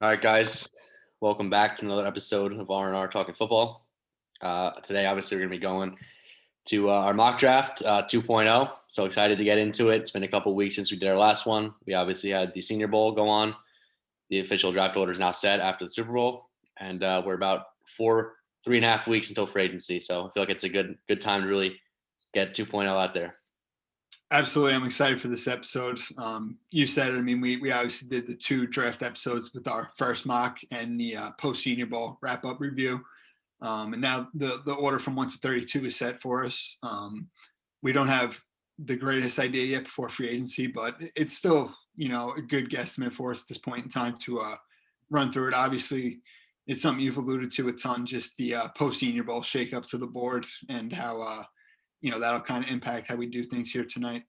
All right, guys, welcome back to another episode of R&R Talking Football. Today, obviously, we're going to be going to our mock draft 2.0. So excited to get into it. It's been a couple weeks since we did our last one. We obviously had the Senior Bowl go on. The official draft order is now set after the Super Bowl, and we're about 3.5 weeks until free agency. So I feel like it's a good time to really get 2.0 out there. Absolutely. I'm excited for this episode. You said it. I mean, we obviously did the two draft episodes with our first mock and the post-Senior Bowl wrap-up review. And now the order from 1 to 32 is set for us. We don't have the greatest idea yet before free agency, but it's still, a good guesstimate for us at this point in time to run through it. Obviously, it's something you've alluded to a ton, just the post-Senior Bowl shake-up to the board and how that'll kind of impact how we do things here tonight.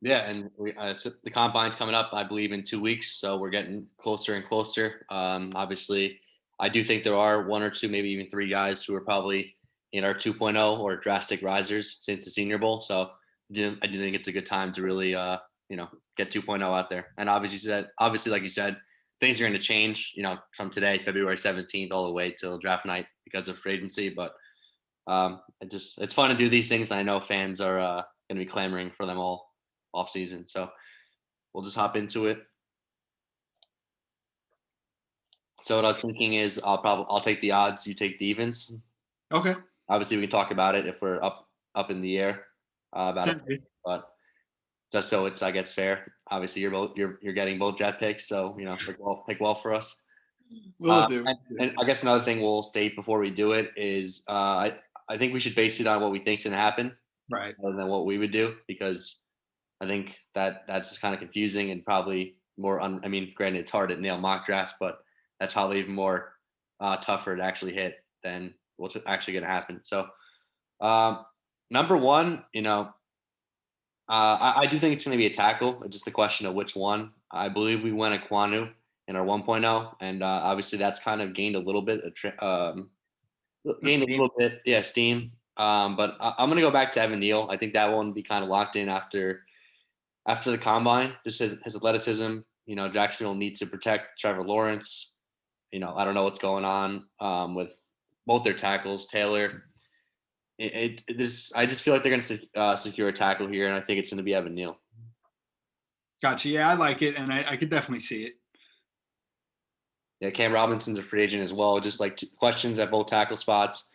Yeah, and the combine's coming up, I believe, in 2 weeks, so we're getting closer and closer. Obviously, I do think there are one or two, maybe even three guys who are probably in our 2.0 or drastic risers since the Senior Bowl. So I do think it's a good time to really, get 2.0 out there. And obviously, like you said, things are going to change, from today, February 17th, all the way till draft night because of free agency. But it's fun to do these things. I know fans are going to be clamoring for them all off season. So we'll just hop into it. So what I was thinking is I'll take the odds, you take the evens. Okay. Obviously we can talk about it if we're up in the air about it, but just so it's I guess fair. Obviously you're getting both jet picks, so pick well for us. Will do. And I guess another thing we'll state before we do it is I think we should base it on what we think's gonna happen, right, rather than what we would do, because I think that's just kind of confusing and probably more. Granted, it's hard to nail mock drafts, but that's probably even more tougher to actually hit than what's actually going to happen. So, number one, I do think it's going to be a tackle. It's just a question of which one. I believe we went a Kwanu in our 1.0, and obviously that's kind of gained a little bit steam. But I'm going to go back to Evan Neal. I think that one will be kind of locked in after the combine. Just his athleticism. Jacksonville needs to protect Trevor Lawrence. I don't know what's going on with both their tackles. Taylor. I just feel like they're going to secure a tackle here, and I think it's going to be Evan Neal. Gotcha. Yeah, I like it, and I could definitely see it. Yeah, Cam Robinson's a free agent as well. Just like questions at both tackle spots.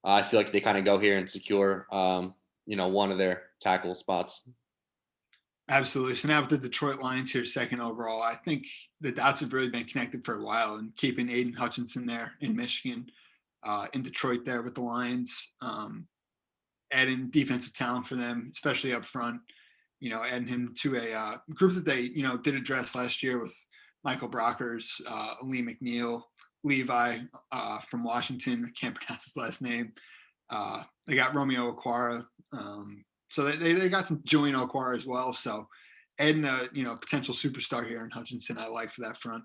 I feel like they kind of go here and secure, one of their tackle spots. Absolutely. So now with the Detroit Lions here, second overall, I think the dots have really been connected for a while, and keeping Aiden Hutchinson there in Michigan, in Detroit there with the Lions, adding defensive talent for them, especially up front, adding him to a group that they, did address last year with Michael Brockers, Lee McNeil, Levi from Washington. I can't pronounce his last name. They got Romeo Okwara. So they got some Julian Okwara as well. So adding a potential superstar here in Hutchinson, I like for that front.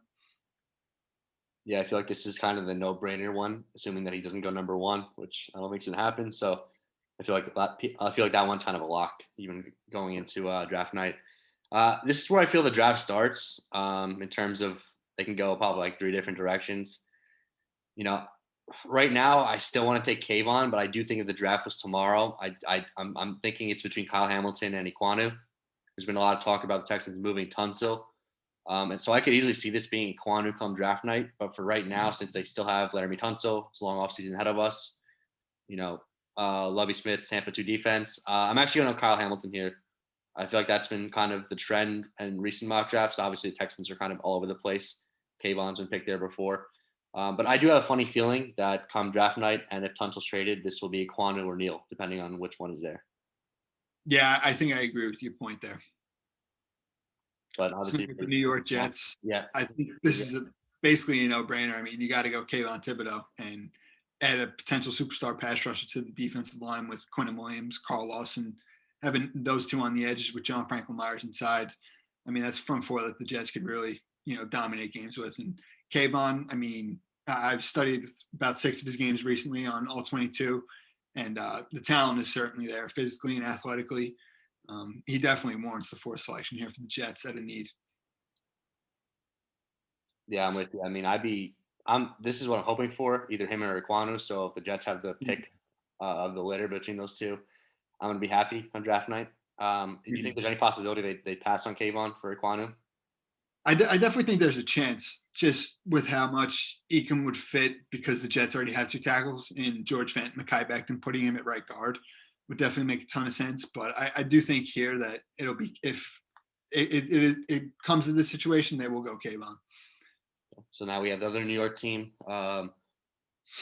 Yeah, I feel like this is kind of the no-brainer one, assuming that he doesn't go number one, which I don't think is gonna happen. So I feel like that one's kind of a lock, even going into draft night. This is where I feel the draft starts. In terms of they can go probably like three different directions. Right now I still want to take Kayvon, but I do think if the draft was tomorrow, I'm thinking it's between Kyle Hamilton and Ekwonu. There's been a lot of talk about the Texans moving Tunsil. And so I could easily see this being Ekwonu come draft night. But for right now, since they still have Laramie Tunsil, it's a long offseason ahead of us, Lovie Smith's Tampa 2 defense, I'm actually going to Kyle Hamilton here. I feel like that's been kind of the trend in recent mock drafts. Obviously, the Texans are kind of all over the place. Kayvon's been picked there before. But I do have a funny feeling that come draft night, and if Tunsil's traded, this will be Ekwonu or Neal, depending on which one is there. Yeah, I think I agree with your point there. But obviously, the New York Jets, I think this is basically a no-brainer. I mean, you got to go Kayvon Thibodeau and add a potential superstar pass rusher to the defensive line with Quentin Williams, Carl Lawson, having those two on the edges with John Franklin Myers inside. I mean, that's front four that the Jets could really, dominate games with. And Kayvon, I mean, I've studied about 6 of his games recently on all 22, and the talent is certainly there physically and athletically. He definitely warrants the fourth selection here for the Jets at a need. Yeah, I'm with you. I mean, this is what I'm hoping for, either him or Aquanu. So if the Jets have the pick of the litter between those two, I'm gonna be happy on draft night. Do you think Mhm. there's any possibility they pass on Kayvon for Aquanu? I definitely think there's a chance, just with how much Ecom would fit, because the Jets already had two tackles in George Fant and Mekhi Becton. Putting him at right guard would definitely make a ton of sense. But I do think here that it'll be, if it comes to this situation, they will go Kayvon. So now we have the other New York team.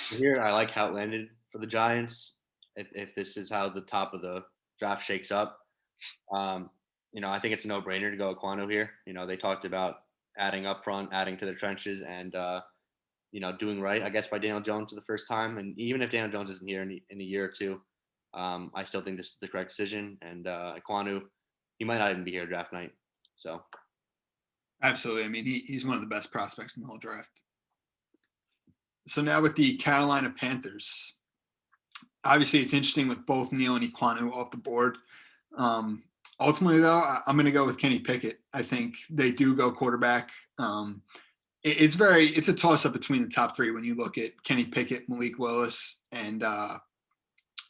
Here, I like how it landed for the Giants. If this is how the top of the draft shakes up, um, I think it's a no-brainer to go Aquanu here. They talked about adding up front, adding to the trenches, and doing right, I guess, by Daniel Jones for the first time. And even if Daniel Jones isn't here in a year or two, I still think this is the correct decision. And Aquanu, he might not even be here draft night. So Absolutely. I mean, he's one of the best prospects in the whole draft. So now with the Carolina Panthers, obviously it's interesting with both Neal and Equanu off the board. Um, Ultimately, though, I'm going to go with Kenny Pickett. I think they do go quarterback. It's a toss up between the top three when you look at Kenny Pickett, Malik Willis, and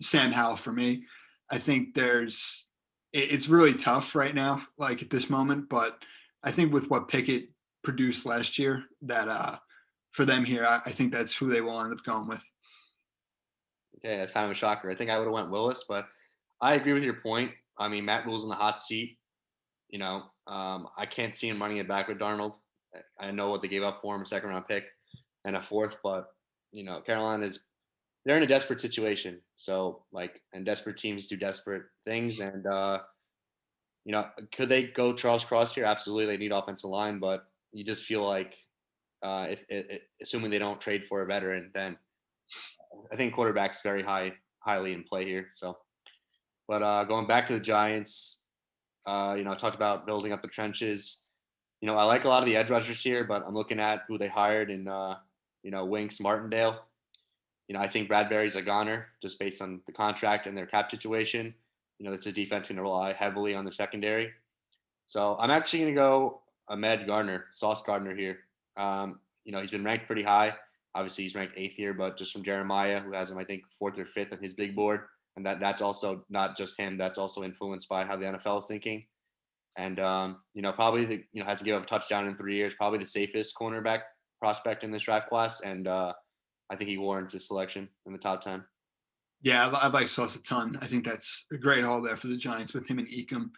Sam Howell. For me, I think it's really tough right now, like at this moment. But I think with what Pickett produced last year, that for them here, I think that's who they will end up going with. okay, that's kind of a shocker. I think I would have went Willis, but I agree with your point. I mean, Matt Rule's in the hot seat. I can't see him running it back with Darnold. I know what they gave up for him, a second round pick and a fourth, but Carolina is they're in a desperate situation. So and desperate teams do desperate things. And could they go Charles Cross here? Absolutely, they need offensive line, but you just feel like if assuming they don't trade for a veteran, then I think quarterback's highly in play here. So, but going back to the Giants, I talked about building up the trenches. I like a lot of the edge rushers here, but I'm looking at who they hired in, Winks Martindale. I think Bradbury's a goner just based on the contract and their cap situation. This is a defense going to rely heavily on the secondary. So I'm actually going to go Ahmed Gardner, Sauce Gardner here. He's been ranked pretty high. Obviously, he's ranked eighth here, but just from Jeremiah, who has him, I think, fourth or fifth on his big board. And that's also not just him. That's also influenced by how the NFL is thinking. And probably has to give up a touchdown in 3 years. Probably the safest cornerback prospect in this draft class, and I think he warrants his selection in the top 10. Yeah, I like Sauce a ton. I think that's a great haul there for the Giants with him and Ecom.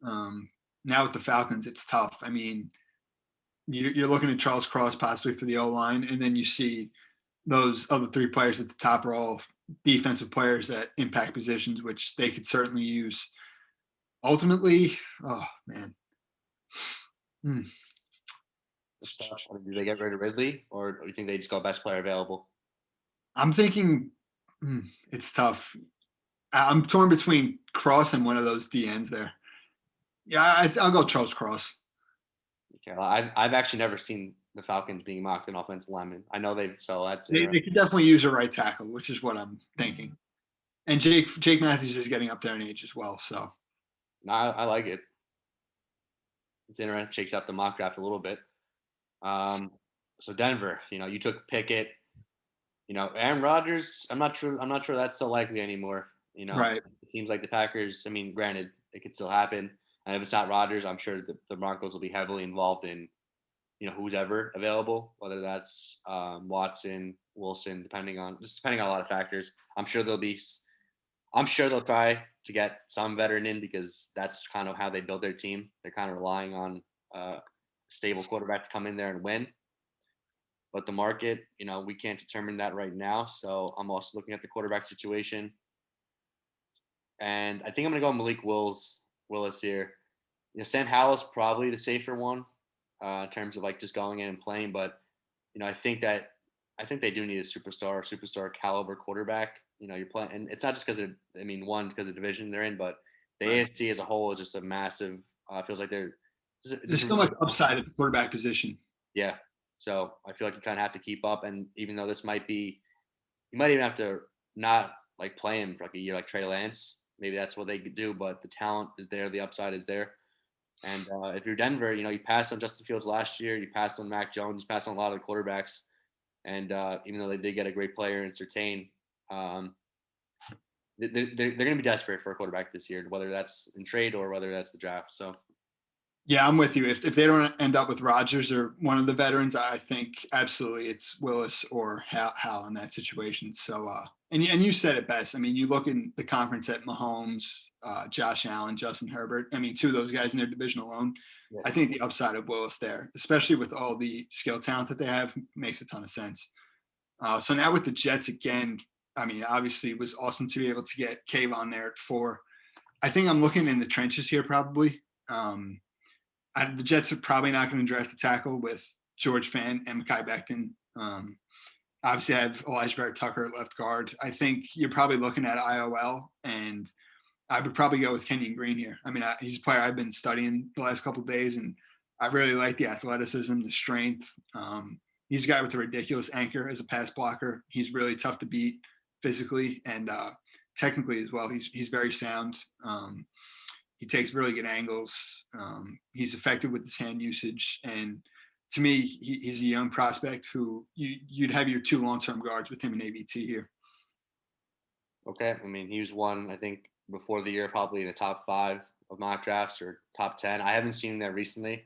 Um, Now with the Falcons, it's tough. I mean, you're looking at Charles Cross possibly for the O line, and then you see those other three players at the top are all defensive players that impact positions, which they could certainly use. Ultimately, oh man, hmm. It's tough. I mean, do they get rid of Ridley, or do you think they just go best player available? I'm thinking it's tough. I'm torn between Cross and one of those DNs there. Yeah, I'll go Charles Cross. Okay, well, I've actually never seen the Falcons being mocked an offensive lineman. I know so that's They interesting. could definitely use a right tackle, which is what I'm thinking. And Jake Matthews is getting up there in age as well. So No, I like it. It's interesting. Shakes up the mock draft a little bit. Um, so Denver, you took Pickett. Aaron Rodgers. I'm not sure that's so likely anymore. right. It seems like the Packers. I mean, granted, it could still happen. And if it's not Rodgers, I'm sure the Broncos will be heavily involved in who's ever available, whether that's Watson, Wilson, depending on a lot of factors. I'm sure they'll try to get some veteran in because that's kind of how they build their team. They're kind of relying on stable quarterback to come in there and win. But the market, we can't determine that right now. So I'm also looking at the quarterback situation. And I think I'm going to go Willis here. Sam Howell's probably the safer one in terms of just going in and playing. But I think they do need a superstar caliber quarterback. You're playing, and it's not just because one because of the division they're in, but the Right. AFC as a whole is just a massive. Feels like they're just There's a so really much upside at the quarterback position. yeah. So I feel like you kind of have to keep up, and even though you might even have to not play him for a year like Trey Lance. Maybe that's what they could do, but the talent is there, the upside is there. And if you're Denver, you passed on Justin Fields last year, you passed on Mac Jones, you passed on a lot of the quarterbacks. And even though they did get a great player in Surtain, um, they're going to be desperate for a quarterback this year, whether that's in trade or whether that's the draft. So Yeah, I'm with you. If they don't end up with Rodgers or one of the veterans, I think absolutely it's Willis or Hal in that situation. So, and you said it best. I mean, you look in the conference at Mahomes, Josh Allen, Justin Herbert. I mean, two of those guys in their division alone. yeah. I think the upside of Willis there, especially with all the skill talent that they have, makes a ton of sense. So now with the Jets again, I mean, obviously it was awesome to be able to get Cave on there at 4. I think I'm looking in the trenches here probably. The Jets are probably not going to draft a tackle with George Fant and Mekhi Becton. Obviously, I have Elijah Barrett Tucker at left guard. I think you're probably looking at IOL, and I would probably go with Kenyon Green here. I mean, he's a player I've been studying the last couple of days, and I really like the athleticism, the strength. He's a guy with a ridiculous anchor as a pass blocker. He's really tough to beat physically and technically as well. He's very sound. He takes really good angles. He's effective with his hand usage, and to me, he's a young prospect who you'd have your 2 long-term guards with him in AVT here. Okay. I mean, he was one, I think, before the year, probably in the top 5 of mock drafts or top 10. I haven't seen him there recently,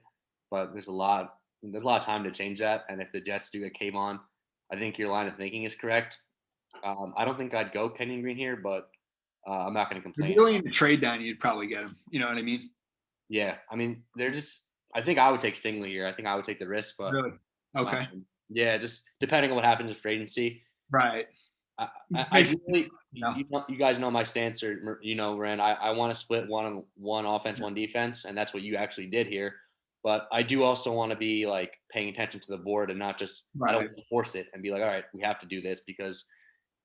but there's a lot of time to change that. And if the Jets do get Cave on, I think your line of thinking is correct. I don't think I'd go Kenyon Green here, but I'm not going to If complain. you're really in the trade down, you'd probably get him. You know what I mean? Yeah. I mean, they're just. I think I would take Stingley here. I think I would take the risk, but Really? Okay. yeah, just depending on what happens with free agency. Right. Ideally, No. you guys know my stance, or Rand. I want to split one offense, one defense, and that's what you actually did here. But I do also want to be like paying attention to the board and not just I don't Right. want to force it and be like, all right, we have to do this because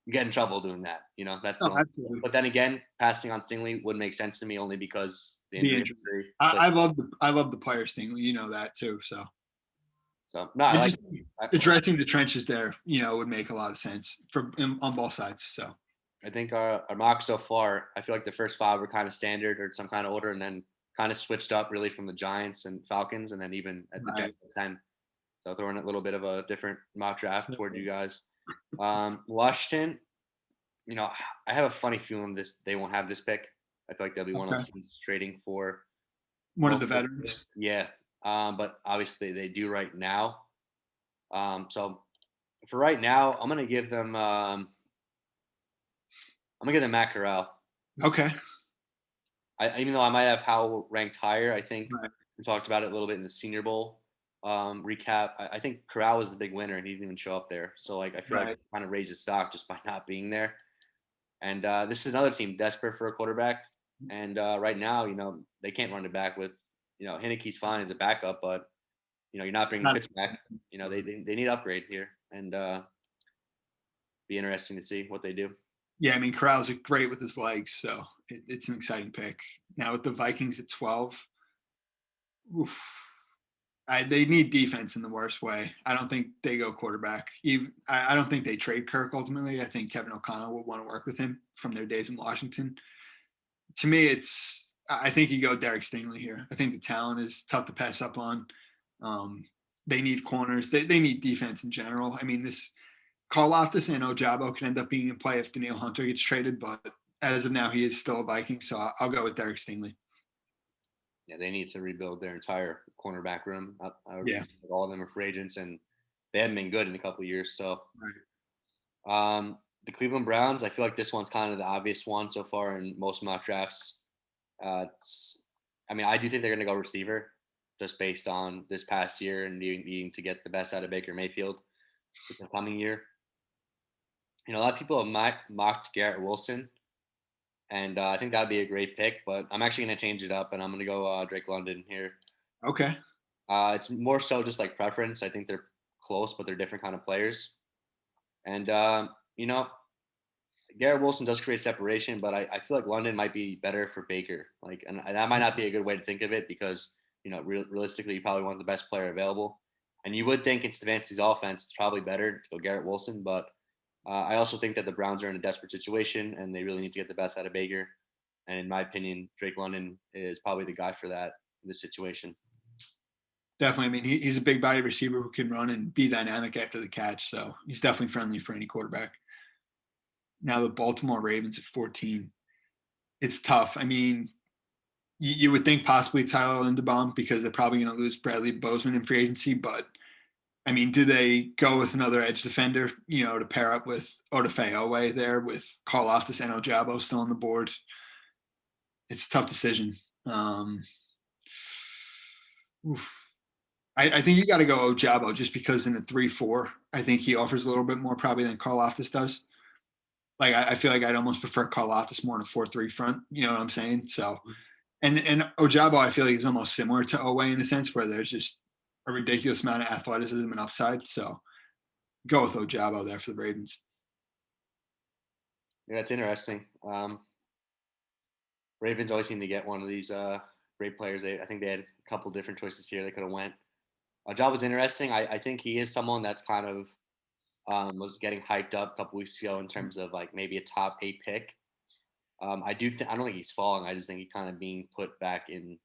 you get in trouble doing that. That's No, absolutely. but then again, passing on Stingley would make sense to me only because the injury history. I love the player Stingley. You know that too. So No, I like addressing the trenches there. Would make a lot of sense on both sides. So I think our mock so far, I feel like the first 5 were kind of standard or some kind of order, and then kind of switched up really from the Giants and Falcons, and then even at the Jets at 10. So throwing a little bit of a different mock draft toward you guys. Washington, I have a funny feeling they won't have this pick. I feel like they'll be one of those teams trading for one of the veterans. Yeah, but obviously they do right now. So for right now, I'm gonna give them. I'm gonna give them Matt Corral. Okay. Even though I might have Howell ranked higher, I think we talked about it a little bit in the Senior Bowl recap. I think Corral was the big winner, and he didn't even show up there. So I feel like it kind of raised his stock just by not being there. And this is another team desperate for a quarterback. And right now, they can't run it back with, Heineke's fine as a backup, but you're not bringing Fitz back. They need upgrade here, and be interesting to see what they do. Yeah, I mean, Corral's great with his legs, so it's an exciting pick. Now with the Vikings at 12, they need defense in the worst way. I don't think they go quarterback. I don't think they trade Kirk ultimately. I think Kevin O'Connell will want to work with him from their days in Washington. To me, I think you go Derek Stingley here. I think the talent is tough to pass up on. They need corners. They need defense in general. I mean, this Karlaftis and Ojabo can end up being in play if Danielle Hunter gets traded, but as of now, he is still a Viking, so I'll go with Derek Stingley. Yeah, they need to rebuild their entire cornerback room. Yeah. All of them are free agents, and they haven't been good in a couple of years. So, the Cleveland Browns, I feel like this one's kind of the obvious one so far in most mock drafts. I do think they're going to go receiver just based on this past year and needing to get the best out of Baker Mayfield this coming year. A lot of people have mocked Garrett Wilson, and I think that'd be a great pick. But I'm actually going to change it up, and I'm going to go Drake London here. Okay. It's more so just like preference. I think they're close, but they're different kind of players. And Garrett Wilson does create separation, but I feel like London might be better for Baker. And that might not be a good way to think of it because realistically, you probably want the best player available. And you would think in Stefanski's offense, it's probably better to go Garrett Wilson, but I also think that the Browns are in a desperate situation and they really need to get the best out of Baker. And in my opinion, Drake London is probably the guy for that. in this situation. Definitely. I mean, he's a big body receiver who can run and be dynamic after the catch. So he's definitely friendly for any quarterback. Now the Baltimore Ravens at 14. It's tough. I mean, you would think possibly Tyler Linderbaum because they're probably going to lose Bradley Bozeman in free agency. But I mean, do they go with another edge defender, to pair up with Odafe Owe there with Carl Loftus and Ojabo still on the board? It's a tough decision. Oof. I think you got to go Ojabo just because in the 3-4, I think he offers a little bit more probably than Carl Loftus does. Like I feel like I'd almost prefer Carl Loftus more in a 4-3 front. You know what I'm saying? So, and Ojabo, I feel like is almost similar to Owe in a sense where there's just a ridiculous amount of athleticism and upside. So, go with Ojabo there for the Ravens. Yeah, that's interesting. Ravens always seem to get one of these great players. I think they had a couple different choices here. They could have went. Job was interesting. I think he is someone that's kind of was getting hyped up a couple weeks ago in terms of like maybe a top 8 pick. I don't think he's falling. I just think he's kind of being put back into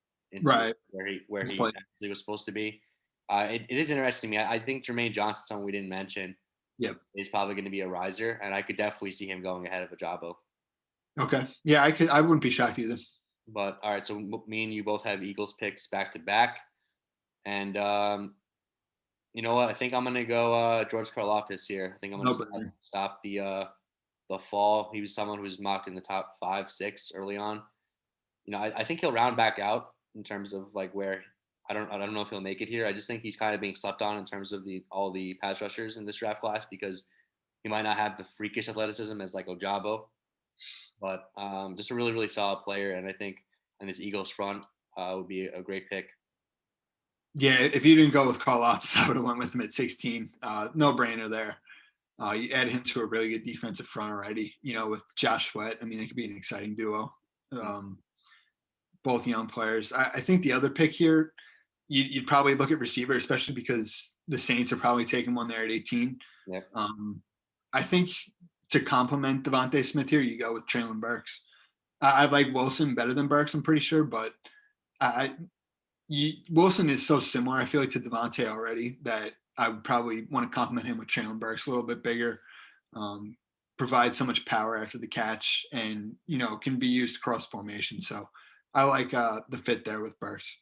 Right. where he Play. actually was supposed to be. It is interesting to me. I think Jermaine Johnson, someone we didn't mention, Yep. is probably going to be a riser, and I could definitely see him going ahead of Ojabo. Okay. Yeah, I wouldn't be shocked either. But all right, so me and you both have Eagles picks back to back, and you know what? I think I'm going to go George Karlaftis here. I think I'm going to stop the fall. He was someone who was mocked in the top 5, 6 early on. I think he'll round back out in terms of like where I don't know if he'll make it here. I just think he's kind of being slept on in terms of all the pass rushers in this draft class because he might not have the freakish athleticism as like Ojabo, but just a really really solid player. And I think in this Eagles front would be a great pick. Yeah, if you didn't go with Karlaftis, I would have went with him at 16. No brainer there. You add him to a really good defensive front already. With Josh Sweat, I mean, it could be an exciting duo. Both young players. I think the other pick here, you'd probably look at receiver, especially because the Saints are probably taking one there at 18. Yep. I think to complement Devontae Smith here, you go with Traylon Burks. I like Wilson better than Burks, I'm pretty sure, but Wilson is so similar, I feel like, to Devontae already that I would probably want to compliment him with Traylon Burks, a little bit bigger, provide so much power after the catch, and can be used across formation. So I like the fit there with Burks.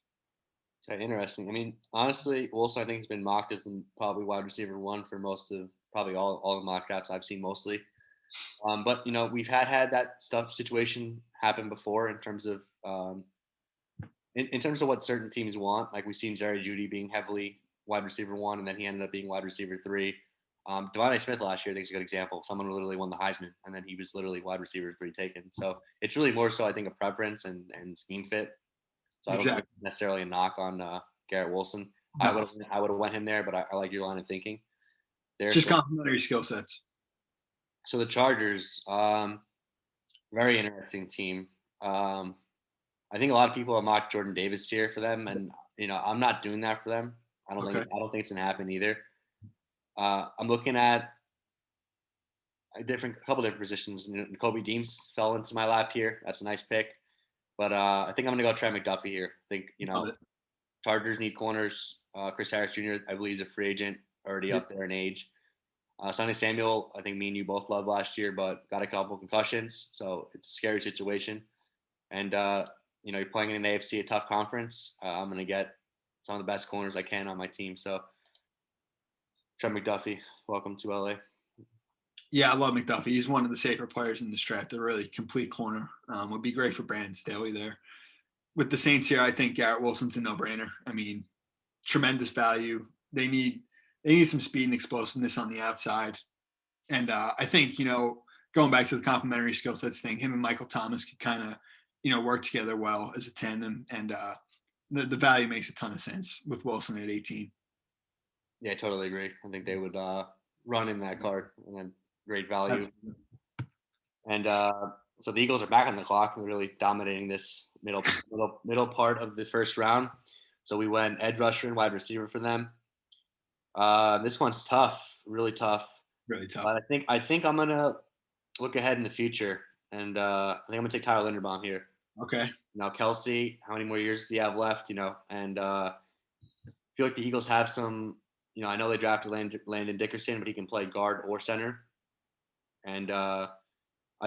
Okay, interesting. I mean, honestly, Wilson I think has been mocked as probably wide receiver 1 for most of probably all the mock drafts I've seen mostly. But we've had that situation happen before in terms of in terms of what certain teams want. Like we've seen Jerry Jeudy being heavily wide receiver 1, and then he ended up being wide receiver 3. Devontae Smith last year, I think, is a good example. Someone who literally won the Heisman, and then he was literally wide receiver 3 taken. So it's really more so, I think, a preference and scheme fit. So I don't think it's necessarily a knock on Garrett Wilson. No. I would have went him there, but I like your line of thinking. Just complementary skill sets. So the Chargers, very interesting team. I think a lot of people have mocked Jordan Davis here for them, and I'm not doing that for them. I don't think it's gonna happen either. I'm looking at a couple different positions. Kobe Deems fell into my lap here. That's a nice pick, but I think I'm gonna go Trent McDuffie here. I think Chargers need corners. Chris Harris Jr. I believe is a free agent, already up there in age. Sonny Samuel, I think me and you both loved last year, but got a couple concussions, so it's a scary situation. And you're playing in an AFC, a tough conference. I'm going to get some of the best corners I can on my team. So, Trent McDuffie, welcome to LA. Yeah, I love McDuffie. He's one of the safer players in this draft. A really complete corner. Would be great for Brandon Staley there. With the Saints here, I think Garrett Wilson's a no-brainer. I mean, tremendous value. They need some speed and explosiveness on the outside. And I think, going back to the complementary skill sets thing, him and Michael Thomas could kind of, work together well as a tandem. And the value makes a ton of sense with Wilson at 18. Yeah, I totally agree. I think they would run in that card and then great value. Absolutely. And so the Eagles are back on the clock and really dominating this middle part of the first round. So we went edge rusher and wide receiver for them. This one's tough, really tough. Really tough. But I think I'm gonna look ahead in the future, and I think I'm gonna take Tyler Linderbaum here. Okay. Now Kelsey, how many more years does he have left? And I feel like the Eagles have some. I know they drafted Landon Dickerson, but he can play guard or center. And I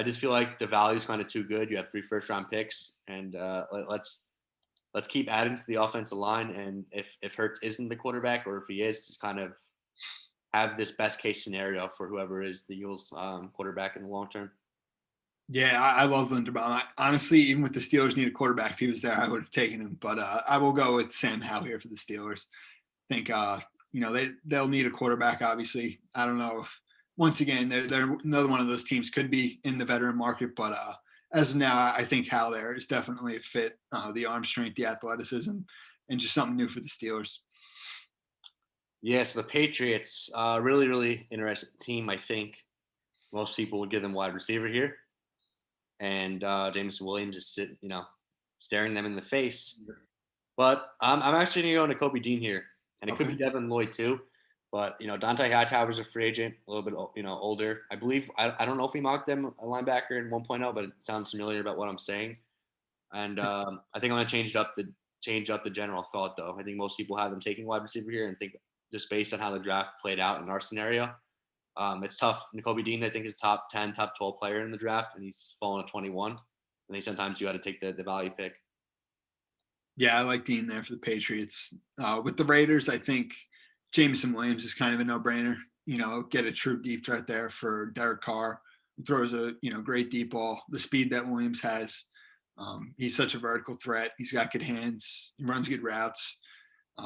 just feel like the value is kind of too good. You have 3 first-round picks, and let's keep adding to the offensive line. And if Hurts isn't the quarterback, or if he is, just kind of have this best case scenario for whoever is the Eagles quarterback in the long term. Yeah, I love Linderbaum. Honestly, even with the Steelers need a quarterback, if he was there, I would have taken him. But I will go with Sam Howell here for the Steelers. I think they'll need a quarterback. Obviously, I don't know if once again they're another one of those teams could be in the veteran market, but as of now, I think Hal there is definitely a fit. The arm strength, the athleticism, and just something new for the Steelers. Yeah, so the Patriots, really, really interesting team. I think most people would give them wide receiver here, and Jameson Williams is staring them in the face. But I'm actually going to go into Kobe Dean here, and it could be Okay. Devin Lloyd too. But Dante Hightower's a free agent, a little bit older. I believe I don't know if he mocked them a linebacker in 1.0, but it sounds familiar about what I'm saying. And I think I'm going to change up the general thought though. I think most people have them taking wide receiver here, and think just based on how the draft played out in our scenario, it's tough. Kobe Dean, I think, is top 10, top 12 player in the draft, and he's fallen to 21. And then sometimes you got to take the value pick. Yeah, I like Dean there for the Patriots. With the Raiders, I think Jameson Williams is kind of a no-brainer. Get a true deep threat there for Derek Carr, who throws a great deep ball. The speed that Williams has, he's such a vertical threat. He's got good hands. He runs good routes.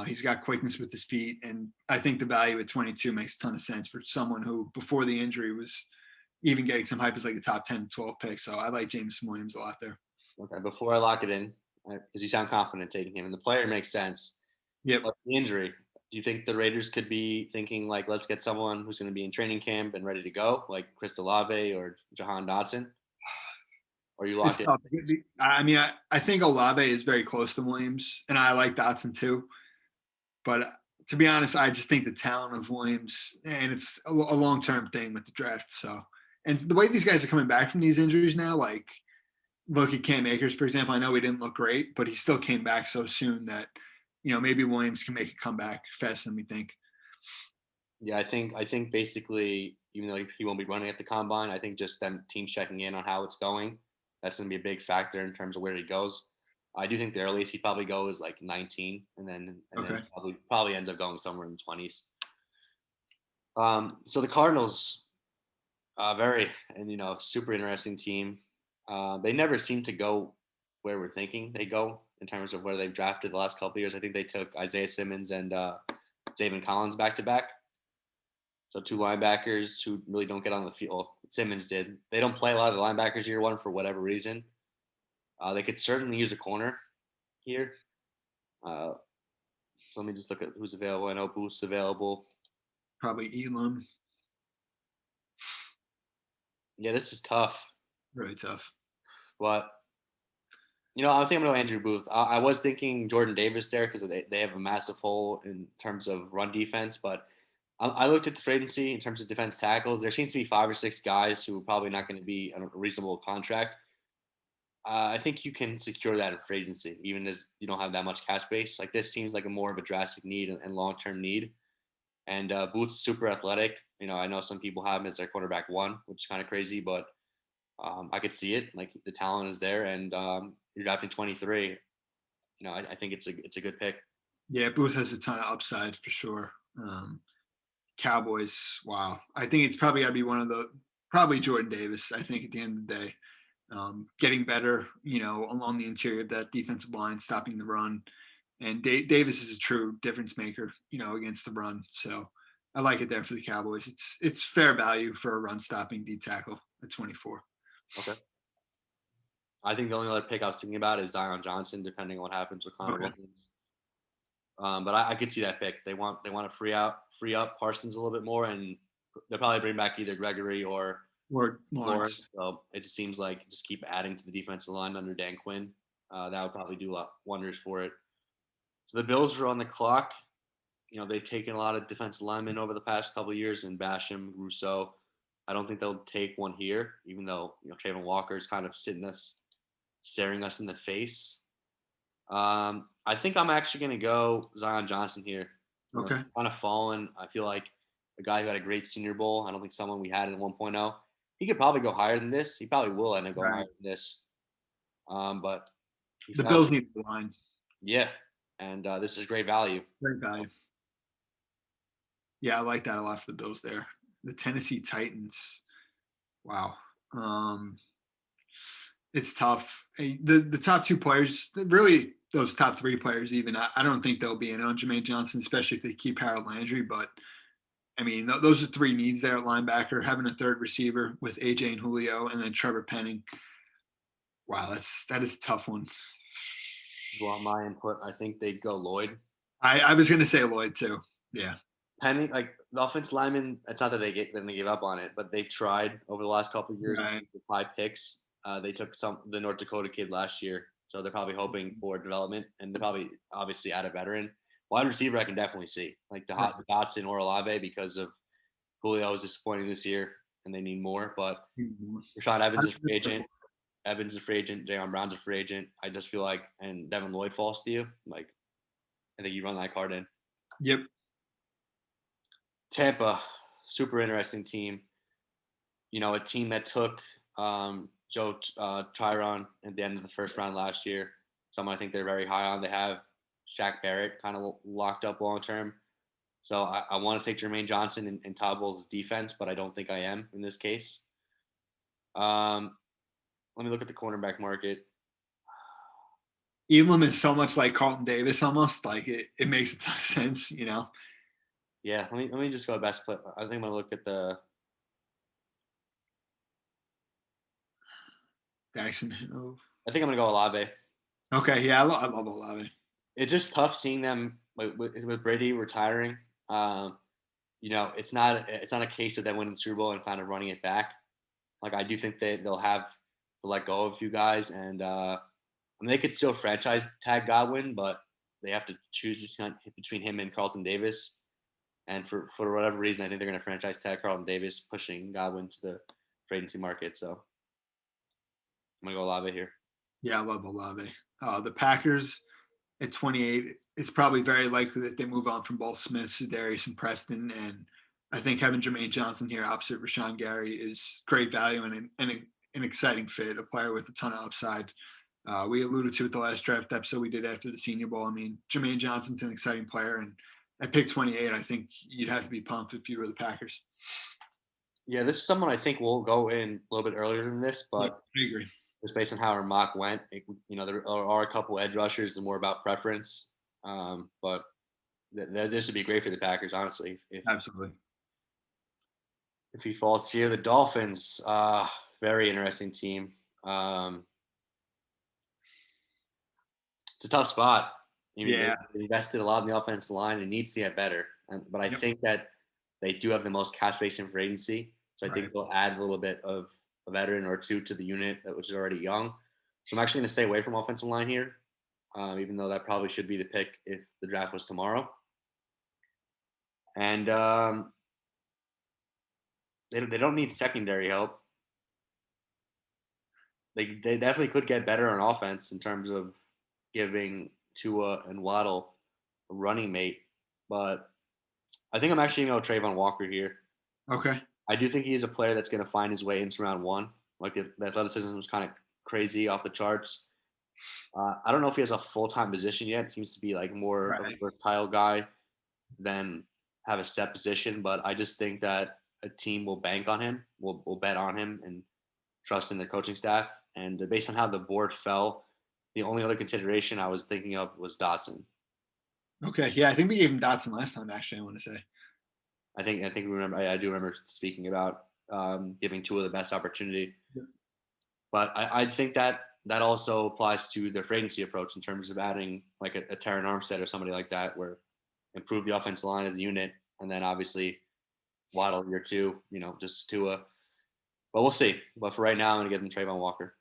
He's got quickness with his feet, and I think the value at 22 makes a ton of sense for someone who, before the injury, was even getting some hype as like a top 10, 12 pick. So I like Jameson Williams a lot there. Okay, before I lock it in, because you sound confident taking him, and the player makes sense. Yep. But the injury, do you think the Raiders could be thinking like, let's get someone who's going to be in training camp and ready to go, like Chris Olave or Jahan Dotson? Or you It's lock it? tough. I mean, I think Olave is very close to Williams, and I like Dotson too. But to be honest, I just think the talent of Williams, and it's a long-term thing with the draft. So, and the way these guys are coming back from these injuries now, like look at Cam Akers, for example. I know he didn't look great, but he still came back so soon that maybe Williams can make a comeback faster than we think. Yeah, I think basically, even though he won't be running at the combine, I think just them teams checking in on how it's going, that's going to be a big factor in terms of where he goes. I do think the earliest he probably goes like 19, and then Okay. probably ends up going somewhere in the 20s. So the Cardinals, very and super interesting team. They never seem to go where we're thinking they go in terms of where they've drafted the last couple of years. I think they took Isaiah Simmons and Zayvon Collins back to back. So 2 linebackers who really don't get on the field. Simmons did. They don't play a lot of the linebackers year one for whatever reason. They could certainly use a corner here. Uh, so let me just look at who's available. I know Booth's available. Probably Elam. Yeah, this is tough. Really tough. But I think I'm going to Andrew Booth. I was thinking Jordan Davis there because they have a massive hole in terms of run defense. But I looked at the free agency in terms of defense tackles. There seems to be 5 or 6 guys who are probably not going to be on a reasonable contract. I think you can secure that in free agency, even as you don't have that much cap space. Like this seems like a more of a drastic need and long-term need. And Booth's super athletic. I know some people have him as their quarterback 1, which is kind of crazy, but I could see it. Like the talent is there, and you're drafting 23. I think it's a good pick. Yeah, Booth has a ton of upside for sure. Cowboys, wow. I think it's probably got to be probably Jordan Davis. I think at the end of the day, getting better, along the interior of that defensive line, stopping the run. And Davis is a true difference maker, against the run. So I like it there for the Cowboys. It's fair value for a run stopping D tackle at 24. Okay. I think the only other pick I was thinking about is Zion Johnson, depending on what happens with Connor Okay. Williams. But I could see that pick. They want to free up Parsons a little bit more, and they'll probably bring back either Gregory or Or Lawrence. Lawrence. So it just seems like just keep adding to the defensive line under Dan Quinn. That would probably do wonders for it. So the Bills are on the clock. They've taken a lot of defensive linemen over the past couple of years, and Basham, Rousseau. I don't think they'll take one here, even though Trayvon Walker is kind of sitting us staring us in the face. I think I'm actually going to go Zion Johnson here. Okay. Kind of fallen. I feel like a guy who had a great Senior Bowl. I don't think someone we had in 1.0. He could probably go higher than this. He probably will end up going higher Right. than this. But he The fell. Bills need the line. Yeah, and this is great value. Great value. Yeah, I like that a lot for the Bills there. The Tennessee Titans. Wow. It's tough. The top two players, really those top three players, even I don't think they'll be in on Jermaine Johnson, especially if they keep Harold Landry. But I mean, those are three needs there at linebacker. Having a third receiver with AJ and Julio, and then Trevor Penning. Wow, that is a tough one. You want my input? I think they'd go Lloyd. I was going to say Lloyd too. Yeah. Penning, like the offense lineman, it's not that they give up on it, but they've tried over the last couple of years Right. with 5 picks. They took the North Dakota kid last year, so they're probably hoping for development, and they're probably obviously add a veteran. Wide receiver, I can definitely see like the Right. hot Dotson or Olave because of Julio was disappointing this year, and they need more. But Rashawn Evans is a free agent. Evans is a free agent. Jayon Brown's a free agent. I just feel like, and Devin Lloyd falls to you. Like, I think you run that card in. Yep. Tampa, super interesting team. A team that took Joe Tryon at the end of the first round last year. Someone I think they're very high on. They have Shaq Barrett kind of locked up long term. So I want to take Jermaine Johnson and Todd Bowles' defense, but I don't think I am in this case. Let me look at the cornerback market. Elam is so much like Carlton Davis almost. Like it makes a ton of sense, Yeah, let me just go best play. I think I'm gonna look at the Jackson. I think I'm gonna go Olave. Okay, yeah, I love Olave. It's just tough seeing them with Brady retiring. It's not a case of them winning the Super Bowl and kind of running it back. Like I do think they'll have to let go of a few guys, and they could still franchise tag Godwin, but they have to choose between him and Carlton Davis. And for whatever reason, I think they're going to franchise tag Carlton Davis, pushing Godwin to the free agency market. So I'm gonna go Olave here. Yeah, I love Olave. The Packers at 28, it's probably very likely that they move on from both Smith, Sedarius, and Preston. And I think having Jermaine Johnson here opposite Rashawn Gary is great value and an exciting fit, a player with a ton of upside. We alluded to it the last draft episode we did after the Senior Bowl. I mean, Jermaine Johnson's an exciting player, and at pick 28, I think you'd have to be pumped if you were the Packers. Yeah, this is someone I think will go in a little bit earlier than this, Yeah, but I agree. just based on how our mock went, there are a couple edge rushers and more about preference. But this would be great for the Packers, honestly. Absolutely. If he falls here, the Dolphins, very interesting team. It's a tough spot. Yeah. They invested a lot in the offensive line and needs to get better. But I think that they do have the most cap space in free agency. So I think they'll add a little bit of a veteran or two to the unit, which is already young. So I'm actually going to stay away from offensive line here, even though that probably should be the pick if the draft was tomorrow. And they don't need secondary help. They definitely could get better on offense in terms of giving Tua and Waddle a running mate. But I think I'm actually going to go Trayvon Walker here. Okay. I do think he's a player that's going to find his way into round one. Like the athleticism was kind of crazy off the charts. I don't know if he has a full-time position yet. It seems to be like more of a versatile guy than have a set position. But I just think that a team will bank on him, will bet on him, and trust in their coaching staff. And based on how the board fell, the only other consideration I was thinking of was Dotson. Okay. Yeah, I think we gave him Dotson last time. Actually, I want to say. I think we remember. I do remember speaking about giving Tua the best opportunity. Yeah. But I think that also applies to their free agency approach in terms of adding like a Terran Armstead or somebody like that, where improve the offensive line as a unit, and then obviously Waddle year two, just Tua. But we'll see. But for right now, I'm going to give them Trayvon Walker.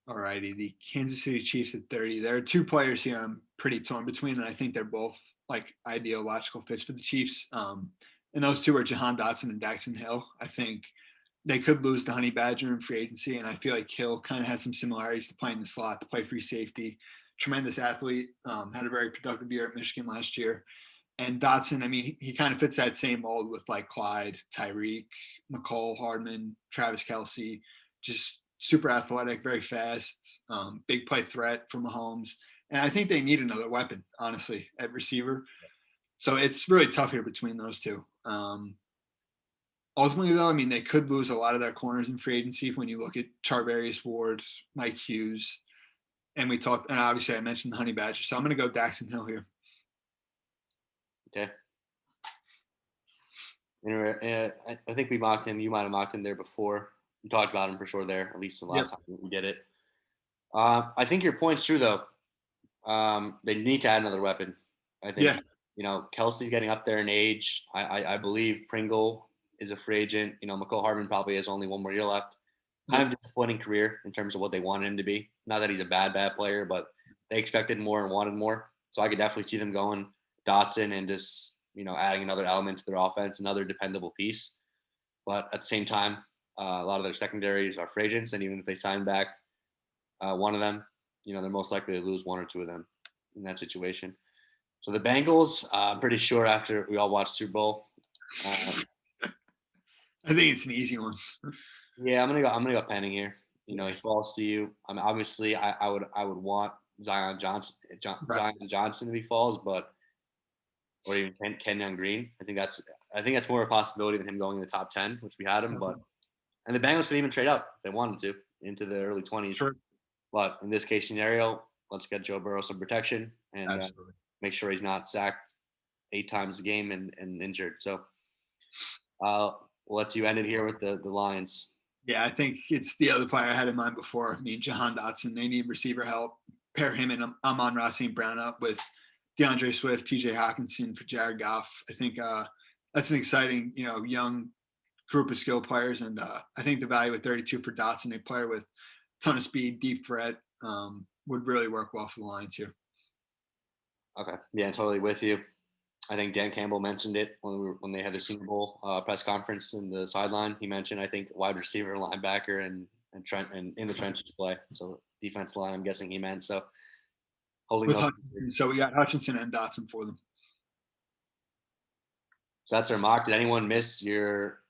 All righty. The Kansas City Chiefs at 30. There are two players here I'm pretty torn between, and I think they're both like ideal logical fits for the Chiefs. And those two are Jahan Dotson and Daxton Hill. I think they could lose the Honey Badger in free agency, and I feel like Hill kind of had some similarities to playing the slot, to play free safety. Tremendous athlete, had a very productive year at Michigan last year. And Dotson, I mean, he kind of fits that same mold with like Clyde, Tyreek, McCall, Hardman, Travis Kelsey, just super athletic, very fast, big play threat for Mahomes. And I think they need another weapon, honestly, at receiver. So it's really tough here between those two. Ultimately, though, I mean, they could lose a lot of their corners in free agency when you look at Charvarius Ward, Mike Hughes, and obviously I mentioned the Honey Badger. So I'm going to go Daxton Hill here. Okay. Anyway, I think we mocked him. You might have mocked him there before. We talked about him for sure there, at least the last time we did it. I think your point's true, though. They need to add another weapon. I think, Kelsey's getting up there in age. I believe Pringle is a free agent. McCall Hardman probably has only one more year left. Kind of disappointing career in terms of what they wanted him to be. Not that he's a bad player, but they expected more and wanted more. So I could definitely see them going Dotson and just, adding another element to their offense, another dependable piece. But at the same time, a lot of their secondaries are free agents, and even if they sign back one of them, they're most likely to lose one or two of them in that situation. So the Bengals, I'm pretty sure after we all watched Super Bowl. I think it's an easy one. Yeah, I'm gonna go Penning here. He falls to you. I mean, obviously, I would want Zion Johnson to be falls, but or even Kenyon Green. I think that's more a possibility than him going in the top 10, which we had him. But and the Bengals could even trade up if they wanted to into the early 20s. Sure. But in this case scenario, let's get Joe Burrow some protection and make sure he's not sacked 8 times a game and injured. So we'll let you end it here with the Lions. Yeah, I think it's the other player I had in mind before. I mean, Jahan Dotson, they need receiver help. Pair him and Amon-Ra St. Brown up with DeAndre Swift, TJ Hawkinson for Jared Goff. I think that's an exciting, young group of skill players. And I think the value at 32 for Dotson, a player with a ton of speed, deep threat, would really work well for the Lions here. Okay. Yeah, totally with you. I think Dan Campbell mentioned it when they had the Senior Bowl press conference in the sideline. He mentioned, I think, wide receiver, linebacker, and in the trenches play. So defense line, I'm guessing he meant. So holding those. So we got Hutchinson and Dotson for them. So that's our mock. Did anyone miss your?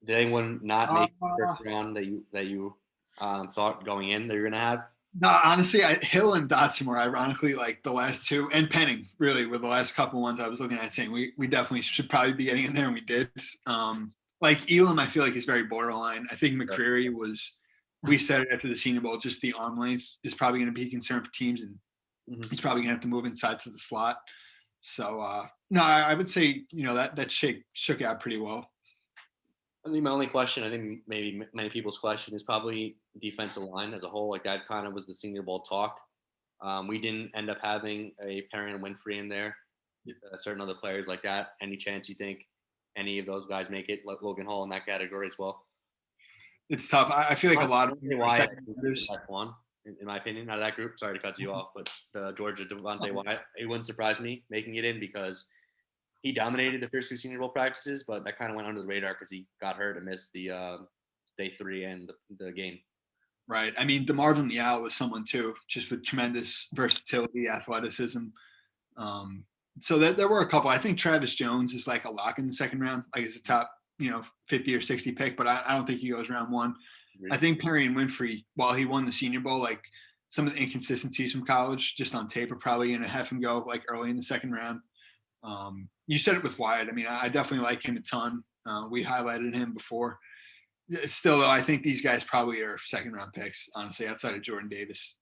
Did anyone not make the first round that you thought going in that you're gonna have? No, honestly, Hill and Dotson were ironically like the last two, and Penning really were the last couple ones I was looking at saying we definitely should probably be getting in there, and we did. Like Elam, I feel like is very borderline. I think McCreary was. We said it after the Senior Bowl, just the arm length is probably going to be a concern for teams, and he's probably going to have to move inside to the slot. So no, I would say that shook out pretty well. I think my only question, I think maybe many people's question is probably defensive line as a whole. Like that kind of was the Senior Bowl talk. We didn't end up having a Perry and Winfrey in there. Certain other players like that. Any chance you think any of those guys make it, like Logan Hall in that category as well? It's tough. I feel like a lot of Wyatt is the best one, in my opinion, out of that group. Sorry to cut you off, but the Georgia Devontae Wyatt, it wouldn't surprise me making it in because he dominated the first 2 Senior Bowl practices, but that kind of went under the radar because he got hurt and missed the day 3 and the game. Right. I mean, DeMarvin Leal was someone too, just with tremendous versatility, athleticism. So there were a couple. I think Travis Jones is like a lock in the second round, like it's a top 50 or 60 pick, but I don't think he goes round 1. I think Perry and Winfrey, while he won the Senior Bowl, like some of the inconsistencies from college just on tape are probably going to have him go like early in the second round. You said it with Wyatt. I mean, I definitely like him a ton. We highlighted him before. Still, though, I think these guys probably are second round picks, honestly, outside of Jordan Davis.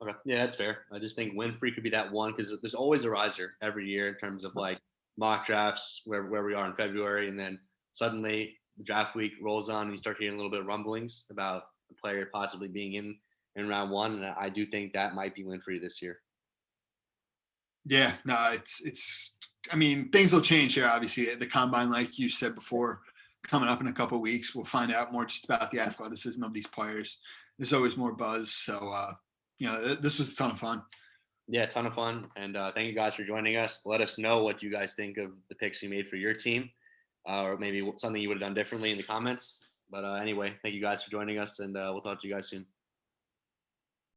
Okay. Yeah, that's fair. I just think Winfrey could be that one because there's always a riser every year in terms of like mock drafts where we are in February. And then suddenly the draft week rolls on and you start hearing a little bit of rumblings about a player possibly being in round 1. And I do think that might be Winfrey this year. Yeah, no, it's. I mean, things will change here. Obviously, the combine, like you said before, coming up in a couple of weeks, we'll find out more just about the athleticism of these players. There's always more buzz, so this was a ton of fun. Yeah, a ton of fun, and thank you guys for joining us. Let us know what you guys think of the picks you made for your team, or maybe something you would have done differently in the comments. But anyway, thank you guys for joining us, and we'll talk to you guys soon.